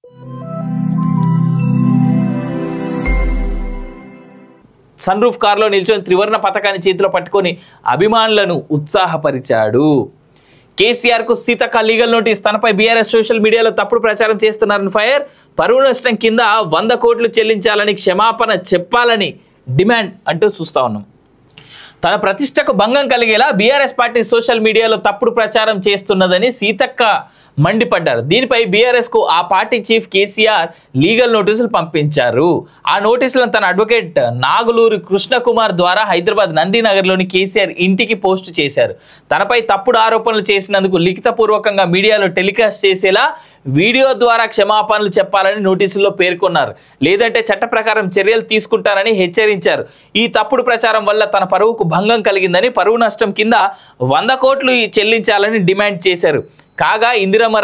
Sun roof కార్లో నిల్చొని త్రివర్ణ పతాకాన్ని చేతిలో పట్టుకొని అభిమానులను ఉత్సాహపరిచాడు. కేసీఆర్కు సీతక్క లీగల్ నోటీస్. తనపై బీఆర్ఎస్ సోషల్ మీడియాలో తప్పుడు ప్రచారం చేస్తున్నారని ఫైర్. పరువు నష్టం కింద 100 కోట్లు చెల్లించాలని, క్షమాపణ చెప్పాలని డిమాండ్ అంటూ చూస్తా ఉన్నాం. తన ప్రతిష్టకు భంగం కలిగేలా బీఆర్ఎస్ పార్టీ సోషల్ మీడియాలో తప్పుడు ప్రచారం చేస్తున్నదని సీతక్క మండిపడ్డారు. దీనిపై బీఆర్ఎస్కు ఆ పార్టీ చీఫ్ కేసీఆర్ లీగల్ నోటీసులు పంపించారు. ఆ నోటీసులను తన అడ్వకేట్ నాగులూరి కృష్ణకుమార్ ద్వారా హైదరాబాద్ నందీనగర్లోని కేసీఆర్ ఇంటికి పోస్ట్ చేశారు. తనపై తప్పుడు ఆరోపణలు చేసినందుకు లిఖితపూర్వకంగా మీడియాలో టెలికాస్ట్ చేసేలా వీడియో ద్వారా క్షమాపణలు చెప్పాలని నోటీసుల్లో పేర్కొన్నారు. లేదంటే చట్ట ప్రకారం చర్యలు తీసుకుంటారని హెచ్చరించారు. ఈ తప్పుడు ప్రచారం వల్ల తన పరువుకు భంగం కలిగిందని, పరువు నష్టం కింద 100 కోట్లు చెల్లించాలని డిమాండ్ చేశారు. కాగా ఇందిరమ్మ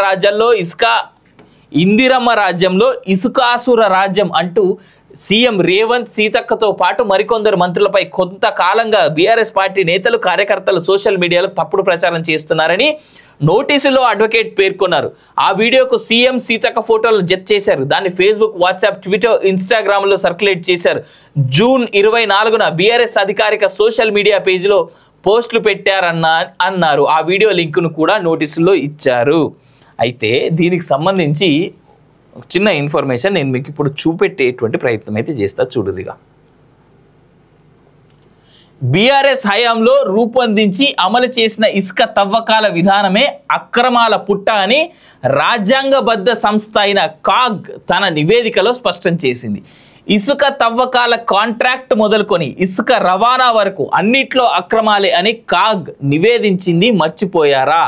రాజ్యంలో ఇసుకాసుర రాజ్యం అంటూ సీఎం రేవంత్, సీతక్కతో పాటు మరికొందరు మంత్రులపై కొంతకాలంగా బీఆర్ఎస్ పార్టీ నేతలు, కార్యకర్తలు సోషల్ మీడియాలో తప్పుడు ప్రచారం చేస్తున్నారని నోటీసులో అడ్వకేట్ పేర్కొన్నారు. ఆ వీడియోకు సీఎం, సీతక్క ఫోటోలను జత చేశారు. దాన్ని ఫేస్బుక్, వాట్సాప్, ట్విట్టర్, ఇన్స్టాగ్రామ్లో సర్క్యులేట్ చేశారు. జూన్ 24న బీఆర్ఎస్ అధికారిక సోషల్ మీడియా పేజీలో పోస్టులు పెట్టారన్నారు. ఆ వీడియో లింకును కూడా నోటీసుల్లో ఇచ్చారు. అయితే దీనికి సంబంధించి చిన్న ఇన్ఫర్మేషన్ నేను మీకు ఇప్పుడు చూపెట్టేటువంటి ప్రయత్నం అయితే చేస్తా. చూడురిగా. బీఆర్ఎస్ హయాంలో రూపొందించి అమలు చేసిన ఇసుక తవ్వకాల విధానమే అక్రమాల పుట్ట అని రాజ్యాంగబద్ధ సంస్థ అయిన కాగ్ తన నివేదికలో స్పష్టం చేసింది. ఇసుక తవ్వకాల కాంట్రాక్ట్ మొదలుకొని ఇసుక రవాణా వరకు అన్నిట్లో అక్రమాలే అని కాగ్ నివేదించింది. మర్చిపోయారా?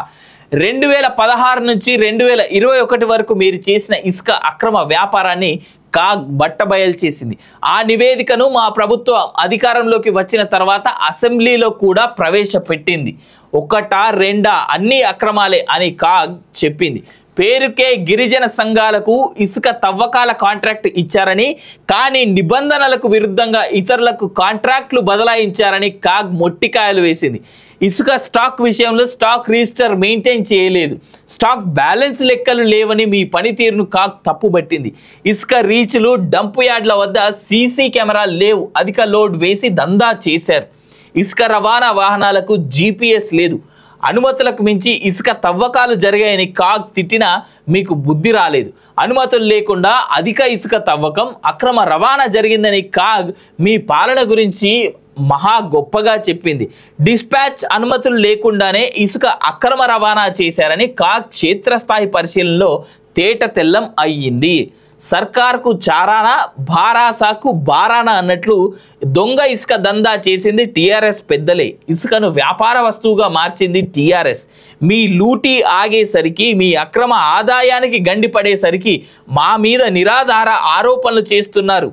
2016 నుంచి 2021 వరకు మీరు చేసిన ఇసుక అక్రమ వ్యాపారాన్ని కాగ్ బట్టబయలు చేసింది. ఆ నివేదికను మా ప్రభుత్వం అధికారంలోకి వచ్చిన తర్వాత అసెంబ్లీలో కూడా ప్రవేశపెట్టింది. ఒకటా రెండా అన్ని అక్రమాలే అని కాగ్ చెప్పింది. పేరుకే గిరిజన సంఘాలకు ఇసుక తవ్వకాల కాంట్రాక్ట్ ఇచ్చారని, కానీ నిబంధనలకు విరుద్ధంగా ఇతరులకు కాంట్రాక్ట్లు బదలాయించారని కాగ్ మొట్టికాయలు వేసింది. ఇసుక స్టాక్ విషయంలో స్టాక్ రిజిస్టర్ మెయింటైన్ చేయలేదు, స్టాక్ బ్యాలెన్స్ లెక్కలు లేవని మీ పనితీరును కాగ్ తప్పుబట్టింది. ఇసుక రీచ్లు, డంప్ యార్డ్ల వద్ద సీసీ కెమెరాలు లేవు, అధిక లోడ్ వేసి దందా చేశారు. ఇసుక రవాణా వాహనాలకు జీపీఎస్ లేదు, అనుమతులకు మించి ఇసుక తవ్వకాలు జరిగాయని కాగ్ తిట్టినా మీకు బుద్ధి రాలేదు. అనుమతులు లేకుండా అధిక ఇసుక తవ్వకం, అక్రమ రవాణా జరిగిందని కాగ్ మీ పాలన గురించి మహా గొప్పగా చెప్పింది. డిస్పాచ్ అనుమతులు లేకుండానే ఇసుక అక్రమ రవాణా చేశారని కాగ్ క్షేత్రస్థాయి పరిశీలనలో తేట తెల్లం అయ్యింది. సర్కార్కు చారానా, భారాసాకు బారానా అన్నట్లు దొంగ ఇసుక దందా చేసింది టీఆర్ఎస్ పెద్దలే. ఇసుకను వ్యాపార వస్తువుగా మార్చింది టీఆర్ఎస్. మీ లూటీ ఆగేసరికి, మీ అక్రమ ఆదాయానికి గండిపడేసరికి మా మీద నిరాధార ఆరోపణలు చేస్తున్నారు.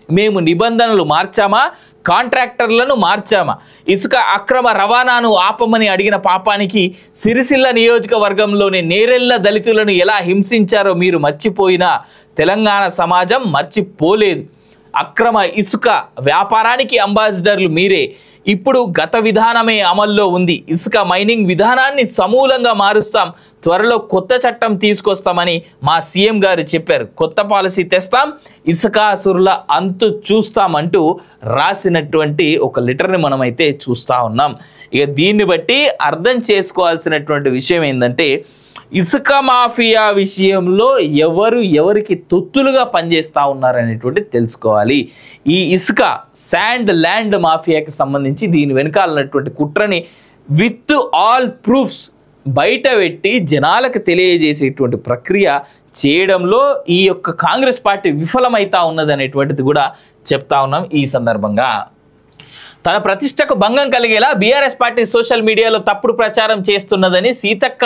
మేము నిబంధనలు మార్చామా, కాంట్రాక్టర్లను మార్చామా? ఇసుక అక్రమ రవాణాను ఆపమని అడిగిన పాపానికి సిరిసిల్ల నియోజకవర్గంలోని నేరెళ్ల దళితులను ఎలా హింసించారో మీరు మర్చిపోయినా తెలంగాణ సమాజం మర్చిపోలేదు. అక్రమ ఇసుక వ్యాపారానికి అంబాసిడర్లు మీరే. ఇప్పుడు గత విధానమే అమల్లో ఉంది. ఇసుక మైనింగ్ విధానాన్ని సమూలంగా మారుస్తాం, త్వరలో కొత్త చట్టం తీసుకొస్తామని మా సీఎం గారు చెప్పారు. కొత్త పాలసీ తెస్తాం, ఇసుకాసురుల అంతు చూస్తామంటూ రాసినటువంటి ఒక లెటర్ని మనమైతే చూస్తూ ఉన్నాం. ఇక దీన్ని బట్టి అర్థం చేసుకోవాల్సినటువంటి విషయం ఏంటంటే, ఇసుక మాఫియా విషయంలో ఎవరికి తొత్తులుగా పనిచేస్తూ ఉన్నారనేటువంటిది తెలుసుకోవాలి. ఈ ఇసుక శాండ్ ల్యాండ్ మాఫియాకి సంబంధించి దీని వెనకాలన్నటువంటి కుట్రని విత్ ఆల్ ప్రూఫ్స్ బయట పెట్టి జనాలకు తెలియజేసేటువంటి ప్రక్రియ చేయడంలో ఈ యొక్క కాంగ్రెస్ పార్టీ విఫలమైతా ఉన్నది అనేటువంటిది కూడా చెప్తా ఉన్నాం. ఈ సందర్భంగా తన ప్రతిష్టకు భంగం కలిగేలా బీఆర్ఎస్ పార్టీ సోషల్ మీడియాలో తప్పుడు ప్రచారం చేస్తున్నదని సీతక్క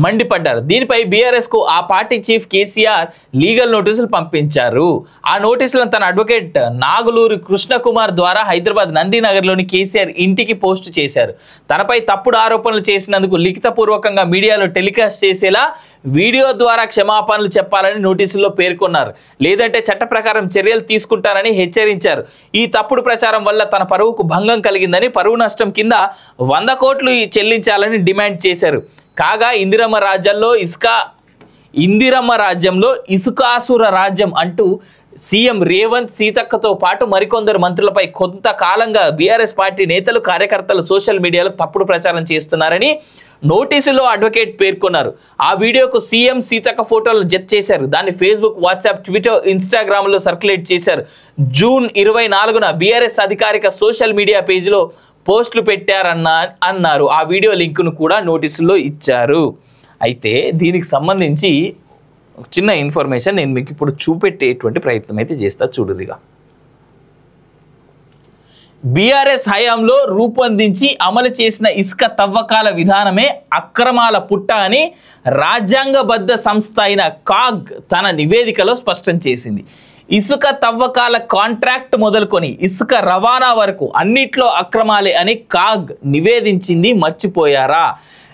మండిపడ్డారు. దీనిపై బీఆర్ఎస్కు ఆ పార్టీ చీఫ్ కేసీఆర్ లీగల్ నోటీసులు పంపించారు. ఆ నోటీసులను తన అడ్వకేట్ నాగులూరి కృష్ణకుమార్ ద్వారా హైదరాబాద్ నందీనగర్లోని కేసీఆర్ ఇంటికి పోస్ట్ చేశారు. తనపై తప్పుడు ఆరోపణలు చేసినందుకు లిఖితపూర్వకంగా మీడియాలో టెలికాస్ట్ చేసేలా వీడియో ద్వారా క్షమాపణలు చెప్పాలని నోటీసుల్లో పేర్కొన్నారు. లేదంటే చట్ట ప్రకారం చర్యలు తీసుకుంటారని హెచ్చరించారు. ఈ తప్పుడు ప్రచారం వల్ల తన పరువుకు భంగం కలిగిందని, పరువు నష్టం కింద 100 కోట్లు చెల్లించాలని డిమాండ్ చేశారు. కాగా ఇందిరమ్మ రాజ్యంలో ఇందిరమ్మ రాజ్యంలో ఇసుకాసుర రాజ్యం అంటూ సీఎం రేవంత్ సీతక్కతో పాటు మరికొందరు మంత్రులపై కొంతకాలంగా బీఆర్ఎస్ పార్టీ నేతలు కార్యకర్తలు సోషల్ మీడియాలో తప్పుడు ప్రచారం చేస్తున్నారని నోటీసులో అడ్వకేట్ పేర్కొన్నారు. ఆ వీడియోకు సీఎం సీతక్క ఫోటోలు జత చేశారు. దాన్ని ఫేస్బుక్, వాట్సాప్, ట్విట్టర్, ఇన్స్టాగ్రామ్లో సర్క్యులేట్ చేశారు. జూన్ 24న బీఆర్ఎస్ అధికారిక సోషల్ మీడియా పేజీలో పోస్టులు పెట్టారన్నారు. ఆ వీడియో లింకును కూడా నోటీసులో ఇచ్చారు. అయితే దీనికి సంబంధించి చిన్న ఇన్ఫర్మేషన్ నేను మీకు ఇప్పుడు చూపెట్టేటువంటి ప్రయత్నం అయితే చేస్తా. చూడుదిగా బీఆర్ఎస్ హయాంలో రూపొందించి అమలు చేసిన ఇసుక తవ్వకాల విధానమే అక్రమాల పుట్ట అని రాజ్యాంగబద్ధ సంస్థ అయిన కాగ్ తన నివేదికలో స్పష్టం చేసింది. ఇసుక తవ్వకాల కాంట్రాక్ట్ మొదలుకొని ఇసుక రవాణా వరకు అన్నిట్లో అక్రమాలే అని కాగ్ నివేదించింది. మర్చిపోయారా?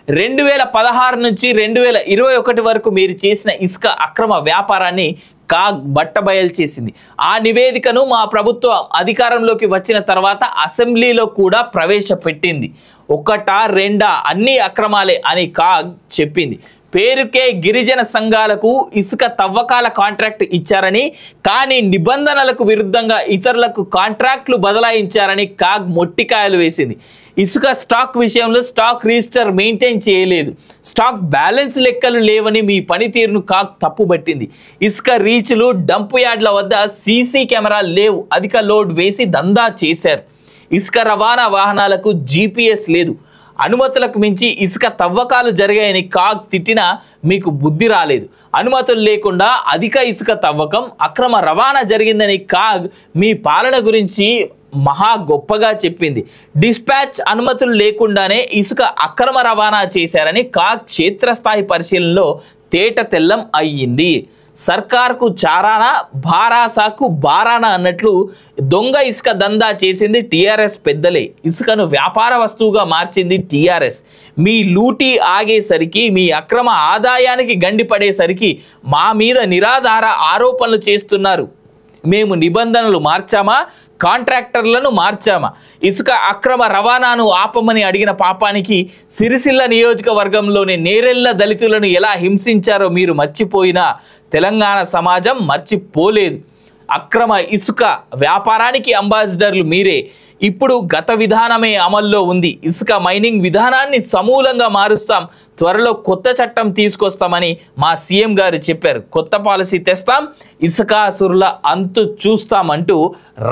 2016 నుంచి 2021 వరకు మీరు చేసిన ఇసుక అక్రమ వ్యాపారాన్ని కాగ్ బట్టబయలు చేసింది. ఆ నివేదికను మా ప్రభుత్వం అధికారంలోకి వచ్చిన తర్వాత అసెంబ్లీలో కూడా ప్రవేశపెట్టింది. ఒకటా రెండా అన్ని అక్రమాలే అని కాగ్ చెప్పింది. పేరుకే గిరిజన సంఘాలకు ఇసుక తవ్వకాల కాంట్రాక్ట్ ఇచ్చారని, కానీ నిబంధనలకు విరుద్ధంగా ఇతరులకు కాంట్రాక్ట్లు బదలాయించారని కాగ్ మొట్టికాయలు వేసింది. ఇసుక స్టాక్ విషయంలో స్టాక్ రిజిస్టర్ మెయింటైన్ చేయలేదు, స్టాక్ బ్యాలెన్స్ లెక్కలు లేవని మీ పనితీరును కాగ్ తప్పుబట్టింది. ఇసుక రీచ్లు, డంప్ యార్డ్ల వద్ద సీసీ కెమెరాలు లేవు, అధిక లోడ్ వేసి దందా చేశారు. ఇసుక రవాణా వాహనాలకు జీపీఎస్ లేదు, అనుమతులకు మించి ఇసుక తవ్వకాలు జరిగాయని కాగ్ తిట్టినా మీకు బుద్ధి రాలేదు. అనుమతులు లేకుండా అధిక ఇసుక తవ్వకం, అక్రమ రవాణా జరిగిందని కాగ్ మీ పాలన గురించి మహా గొప్పగా చెప్పింది. డిస్పాచ్ అనుమతులు లేకుండానే ఇసుక అక్రమ రవాణా చేశారని కాగ్ క్షేత్రస్థాయి పరిశీలనలో తేట తెల్లం అయ్యింది. సర్కార్కు చారానా, భారాసాకు బారానా అన్నట్లు దొంగ ఇసుక దందా చేసింది టీఆర్ఎస్ పెద్దలే. ఇసుకను వ్యాపార వస్తువుగా మార్చింది టీఆర్ఎస్. మీ లూటీ ఆగేసరికి, మీ అక్రమ ఆదాయానికి గండిపడేసరికి మా మీద నిరాధార ఆరోపణలు చేస్తున్నారు. మేము నిబంధనలు మార్చామా, కాంట్రాక్టర్లను మార్చామా? ఇసుక అక్రమ రవాణాను ఆపమని అడిగిన పాపానికి సిరిసిల్ల నియోజకవర్గంలోని నేరెళ్ల దళితులను ఎలా హింసించారో మీరు మర్చిపోయినా తెలంగాణ సమాజం మర్చిపోలేదు. అక్రమ ఇసుక వ్యాపారానికి అంబాసిడర్లు మీరే. ఇప్పుడు గత విధానమే అమల్లో ఉంది. ఇసుక మైనింగ్ విధానాన్ని సమూలంగా మారుస్తాం, త్వరలో కొత్త చట్టం తీసుకొస్తామని మా సీఎం గారు చెప్పారు. కొత్త పాలసీ తెస్తాం, ఇసుకాసురుల అంతు చూస్తామంటూ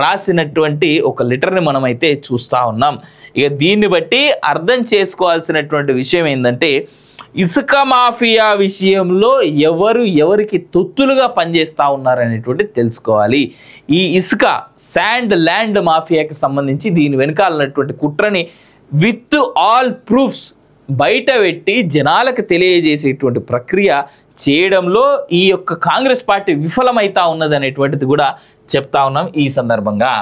రాసినటువంటి ఒక లెటర్ని మనమైతే చూస్తూ ఉన్నాం. ఇక దీన్ని బట్టి అర్థం చేసుకోవాల్సినటువంటి విషయం ఏంటంటే, ఇసుక మాఫియా విషయంలో ఎవరికి తొత్తులుగా పనిచేస్తూ ఉన్నారనేటువంటి తెలుసుకోవాలి. ఈ ఇసుక శాండ్ ల్యాండ్ మాఫియాకి సంబంధించి దీని వెనకాలన్నటువంటి కుట్రని విత్ ఆల్ ప్రూఫ్స్ బయట పెట్టి జనాలకు తెలియజేసేటువంటి ప్రక్రియ చేయడంలో ఈ యొక్క కాంగ్రెస్ పార్టీ విఫలమైతా ఉన్నదనేటువంటిది కూడా చెప్తా ఉన్నాం ఈ సందర్భంగా.